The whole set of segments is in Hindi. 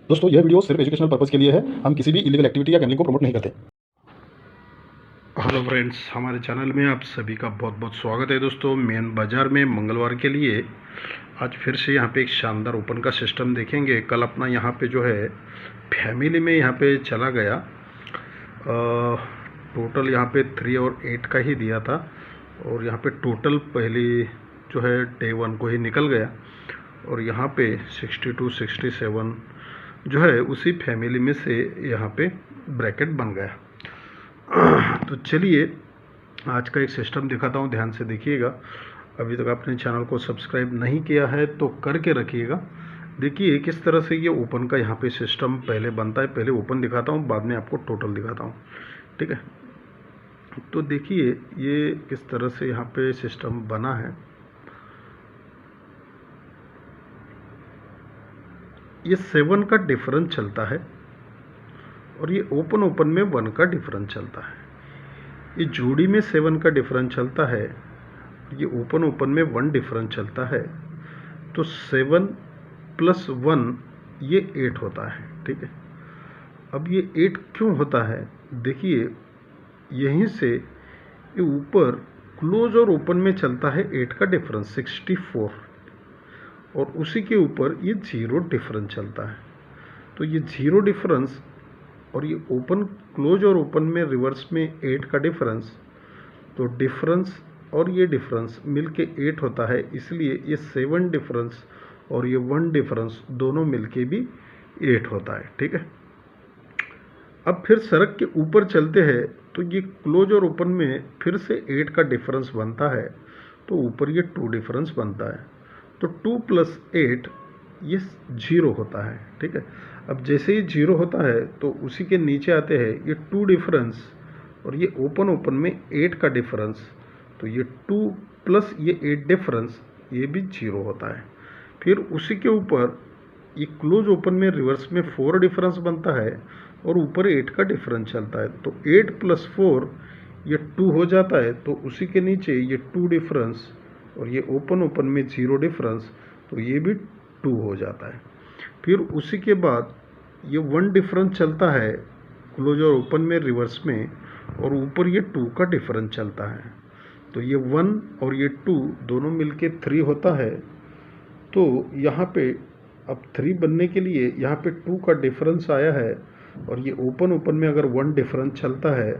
दोस्तों यह वीडियो सिर्फ एजुकेशनल पर्पज़ के लिए है। हम किसी भी इलीगल एक्टिविटी या गैम्बलिंग को प्रमोट नहीं करते। हेलो फ्रेंड्स, हमारे चैनल में आप सभी का बहुत बहुत स्वागत है। दोस्तों, मेन बाज़ार में मंगलवार के लिए आज फिर से यहाँ पे एक शानदार ओपन का सिस्टम देखेंगे। कल अपना यहाँ पे जो है फैमिली में यहाँ पे चला गया, टोटल यहाँ पे 3 और 8 का ही दिया था और यहाँ पे टोटल पहली जो है डे 1 को ही निकल गया और यहाँ पे 62 67 जो है उसी फैमिली में से यहाँ पे ब्रैकेट बन गया। तो चलिए आज का एक सिस्टम दिखाता हूँ, ध्यान से देखिएगा। अभी तक आपने चैनल को सब्सक्राइब नहीं किया है तो करके रखिएगा। देखिए किस तरह से ये ओपन का यहाँ पे सिस्टम पहले बनता है। पहले ओपन दिखाता हूँ, बाद में आपको टोटल दिखाता हूँ, ठीक है। तो देखिए ये किस तरह से यहाँ पे सिस्टम बना है। ये 7 का डिफरेंस चलता है और ये ओपन में 1 का डिफरेंस चलता है। ये जोड़ी में 7 का डिफरेंस चलता है, ये ओपन में 1 डिफरेंस चलता है। तो 7 + 1 ये 8 होता है, ठीक है। अब ये 8 क्यों होता है, देखिए यहीं से ये ऊपर क्लोज और ओपन में चलता है 8 का डिफरेंस 64 और उसी के ऊपर ये 0 डिफरेंस चलता है। तो ये 0 डिफरेंस और ये ओपन क्लोज और ओपन में रिवर्स में 8 का डिफरेंस, तो डिफरेंस और ये डिफरेंस मिलके 8 होता है। इसलिए ये 7 डिफरेंस और ये 1 डिफरेंस दोनों मिलके भी 8 होता है, ठीक है। अब फिर सड़क के ऊपर चलते हैं तो ये क्लोज और ओपन में फिर से 8 का डिफरेंस बनता है, तो ऊपर ये 2 डिफरेंस बनता है। तो 2 + 8 ये 0 होता है, ठीक है। अब जैसे ही 0 होता है तो उसी के नीचे आते हैं ये 2 डिफरेंस और ये ओपन में 8 का डिफरेंस, तो ये 2 + ये 8 डिफरेंस ये भी 0 होता है। फिर उसी के ऊपर ये क्लोज ओपन में रिवर्स में 4 डिफरेंस बनता है और ऊपर 8 का डिफरेंस चलता है। तो 8 + 4 ये 2 हो जाता है। तो उसी के नीचे ये 2 डिफरेंस और ये ओपन में 0 डिफरेंस, तो ये भी 2 हो जाता है। फिर उसी के बाद ये 1 डिफरेंस चलता है क्लोज और ओपन में रिवर्स में और ऊपर ये 2 का डिफरेंस चलता है। तो ये 1 और ये 2 दोनों मिलके 3 होता है। तो यहाँ पे अब 3 बनने के लिए यहाँ पे 2 का डिफरेंस आया है और ये ओपन में अगर 1 डिफरेंस चलता है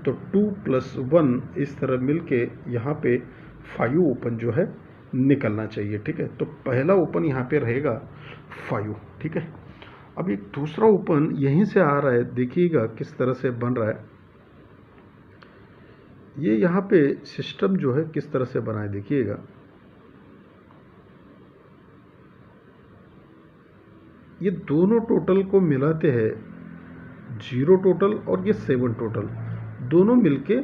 तो 2 + 1 इस तरह मिलके यहाँ पे 5 ओपन जो है निकलना चाहिए, ठीक है। तो पहला ओपन यहाँ पे रहेगा 5, ठीक है। अब एक दूसरा ओपन यहीं से आ रहा है, देखिएगा किस तरह से बन रहा है। ये यहाँ पे सिस्टम जो है किस तरह से बना है, देखिएगा। ये दोनों टोटल को मिलाते हैं, 0 टोटल और ये 7 टोटल दोनों मिलके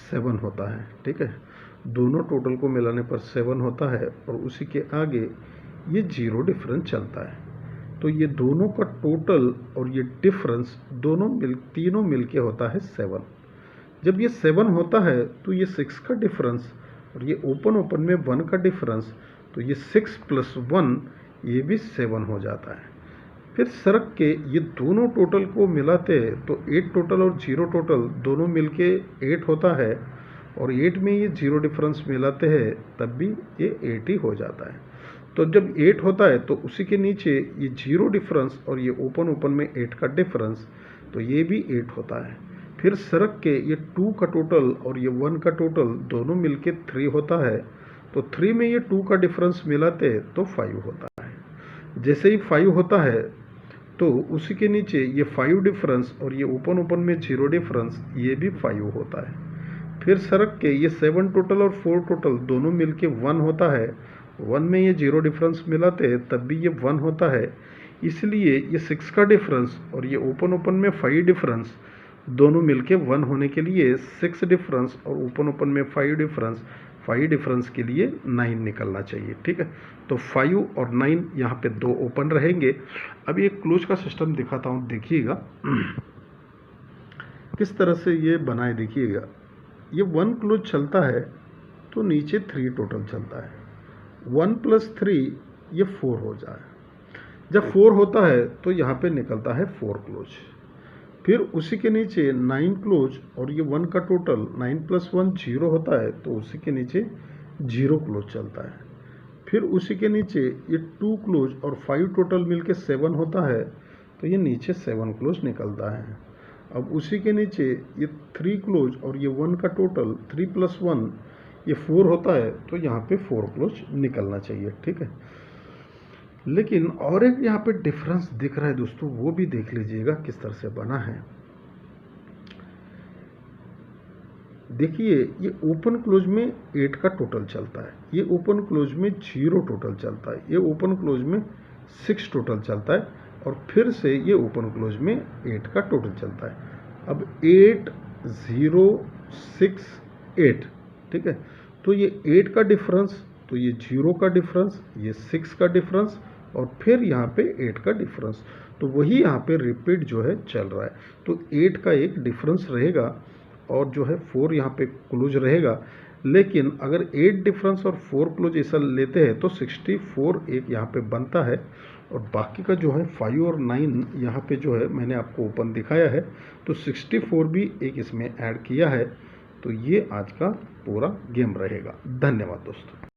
7 होता है, ठीक है। दोनों टोटल को मिलाने पर 7 होता है और उसी के आगे ये 0 डिफरेंस चलता है। तो ये दोनों का टोटल और ये डिफरेंस तीनों मिलके होता है 7। जब ये 7 होता है तो ये 6 का डिफरेंस और ये ओपन में 1 का डिफरेंस, तो ये 6 + 1 ये भी 7 हो जाता है। फिर सड़क के ये दोनों टोटल को मिलाते हैं तो 8 टोटल और 0 टोटल दोनों मिलके 8 होता है और 8 में ये 0 डिफरेंस मिलाते हैं तब भी ये 8 ही हो जाता है। तो जब 8 होता है तो उसी के नीचे ये 0 डिफरेंस और ये ओपन में 8 का डिफरेंस, तो ये भी 8 होता है। फिर सड़क के ये 2 का टोटल और ये 1 का टोटल दोनों मिलके 3 होता है। तो 3 में ये 2 का डिफरेंस मिलाते हैं तो 5 होता है। जैसे ही 5 होता है तो उसी के नीचे ये 5 डिफरेंस और ये ओपन में 0 डिफरेंस ये भी 5 होता है। फिर सड़क के ये 7 टोटल और 4 टोटल दोनों मिलके 1 होता है। 1 में ये 0 डिफरेंस मिलाते हैं तब भी ये 1 होता है। इसलिए ये 6 का डिफरेंस और ये ओपन में 5 डिफरेंस दोनों मिलके 1 होने के लिए 6 डिफरेंस और ओपन में 5 डिफरेंस के लिए 9 निकलना चाहिए, ठीक है। तो 5 और 9 यहाँ पे 2 ओपन रहेंगे। अब ये क्लोज का सिस्टम दिखाता हूँ, देखिएगा किस तरह से ये बनाए। देखिएगा ये 1 क्लोज चलता है तो नीचे 3 टोटल चलता है। 1 + 3 ये 4 हो जाए। जब 4 होता है तो यहाँ पे निकलता है 4 क्लोज। फिर उसी के नीचे 9 क्लोज और ये 1 का टोटल 9 + 1 0 होता है तो उसी के नीचे 0 क्लोज चलता है। फिर उसी के नीचे ये 2 क्लोज और 5 टोटल मिलके 7 होता है तो ये नीचे 7 क्लोज निकलता है। अब उसी के नीचे ये 3 क्लोज और ये 1 का टोटल 3 + 1 ये 4 होता है तो यहाँ पे 4 क्लोज निकलना चाहिए, ठीक है। लेकिन और एक यहाँ पे डिफरेंस दिख रहा है दोस्तों, वो भी देख लीजिएगा किस तरह से बना है। देखिए ये ओपन क्लोज में 8 का टोटल चलता है, ये ओपन क्लोज में 0 टोटल चलता है, ये ओपन क्लोज में 6 टोटल चलता है और फिर से ये ओपन क्लोज में 8 का टोटल चलता है। अब 8 0 6 8, ठीक है। तो ये 8 का डिफरेंस, तो ये 0 का डिफरेंस, ये 6 का डिफरेंस और फिर यहाँ पे 8 का डिफरेंस, तो वही यहाँ पे रिपीट जो है चल रहा है। तो 8 का एक डिफरेंस रहेगा और जो है 4 यहाँ पे क्लोज रहेगा। लेकिन अगर 8 डिफरेंस और 4 क्लोज ऐसा लेते हैं तो 64 एक यहाँ पे बनता है और बाकी का जो है 5 और 9 यहाँ पे जो है मैंने आपको ओपन दिखाया है, तो 64 भी एक इसमें ऐड किया है। तो ये आज का पूरा गेम रहेगा। धन्यवाद दोस्तों।